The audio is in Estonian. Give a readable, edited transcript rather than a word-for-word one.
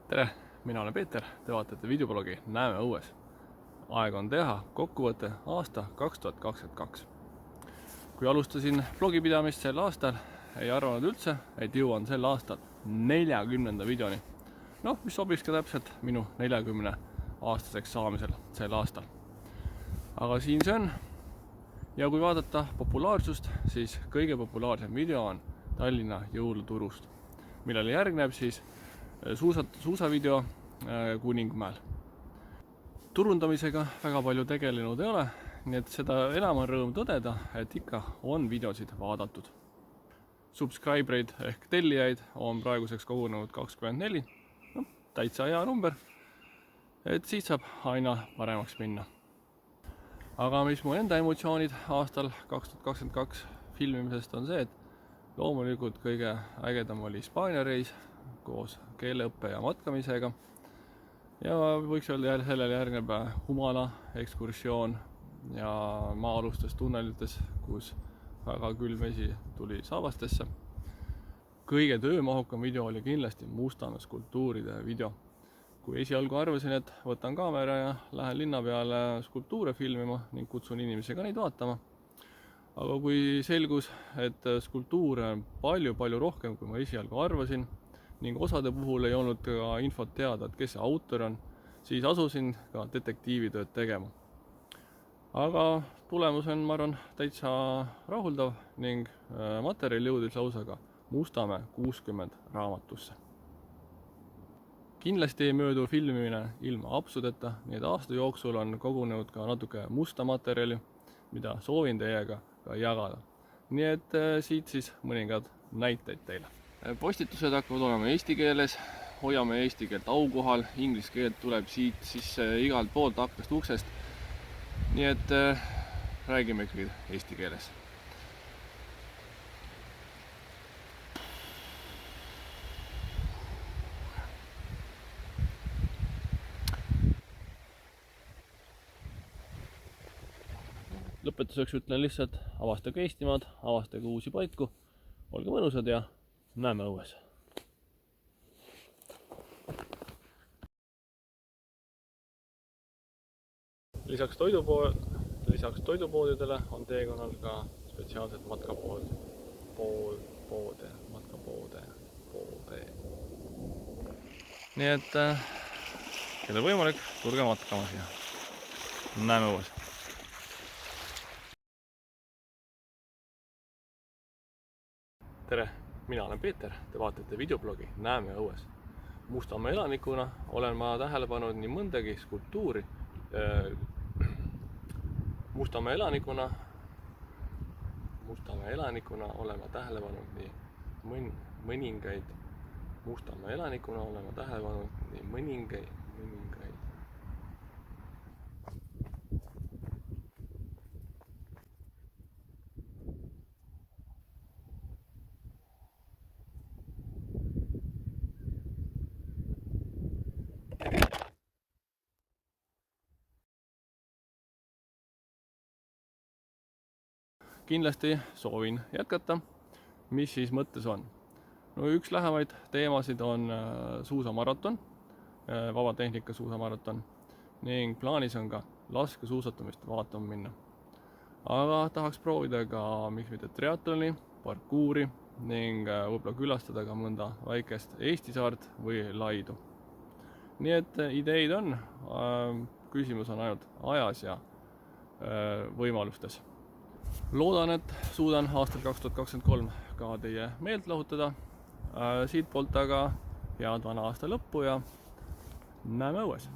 Tere, mina olen Peeter, te vaatate videoblogi Näeme õues. Aeg on teha kokkuvõte aasta 2022. Kui alustasin blogipidamist sel aastal, ei arvanud üldse, et jõuan sel aastal 40. videoni. Mis sobiks ka täpselt minu 40 aastaseks saamisel sel aastal. Aga siin see on. Ja kui vaadata populaarsust, siis kõige populaarsem video on Tallinna jõuluturust, millele järgneb siis suusavideo Kuningmäel. Turundamisega väga palju tegelenud ei ole, nii et seda enam on rõõm tõdeda, et ikka on videosid vaadatud. Subscribereid ehk tellijaid on praeguseks kogunenud 24, täitsa hea number, et siit saab aina paremaks minna. Aga mis mu enda emotsioonid aastal 2022 filmimisest on see, et loomulikult kõige ägedam oli Hispaania reis koos keeleõppe ja matkamisega. Ja võiks öelda sellele järgneb Humala ekskursioon ja maa-alustes tunnelites, kus väga külm vesi tuli saabastesse. Kõige töömahukam video oli kindlasti Mustamäe skulptuuride video. Kui esialgu arvasin, et võtan kaamera ja lähen linna peale skulptuure filmima ning kutsun inimesi ka neid vaatama. Aga kui selgus, et skulptuure on palju rohkem, kui ma esialgu arvasin, ning osade puhul ei olnud ka infot teada, et kes see autor on, siis asusin ka detektiivitööd tegema. Aga tulemus on, ma arvan, täitsa rahuldav ning materjal jõudis lausa ka Mustamäe 60 raamatusse. Kindlasti ei möödu filmimine ilma apsudeta, nii et aasta jooksul on kogunenud ka natuke musta materjali, mida soovin teiega ka jagada. Nii et siit siis mõningad näiteid teile. Postitused hakkavad olema eesti keeles, hoiame eesti keelt aukohal, inglise keelt tuleb siit siis igalt poolt aknast uksest. Nii et räägime ikkagi eesti keeles. Lõpetuseks ütlen lihtsalt, avastage Eestimaad, avastage uusi paiku, olge mõnusad ja näeme õues. Lisaks toidupoodidele on teekonnal ka spetsiaalsed matkapoode. Nii et kellel võimalik, tulge matkama siia. Näeme õues. Tere, mina olen Peeter, te vaatate videoblogi Näeme õues. Mustamäe elanikuna olen ma tähele pannud nii mõndagi skulptuuri. Mustamäe elanikuna olen ma tähele pannud nii mõningaid. Kindlasti soovin jätkata, mis siis mõttes on. Üks lähemaid teemasid on suusamaraton, vabatehnika suusamaraton ning plaanis on ka laskesuusatamist vaatama minna. Aga tahaks proovida ka miks mitte triatloni, parkuuri ning võib-olla külastada ka mõnda väikest Eesti saart või laidu. Nii et ideid on, küsimus on ainult ajas ja võimalustes. Loodan, et suudan aastal 2023 ka teie meelt lahutada. Siit poolt aga head vana aasta lõppu ja näeme õues!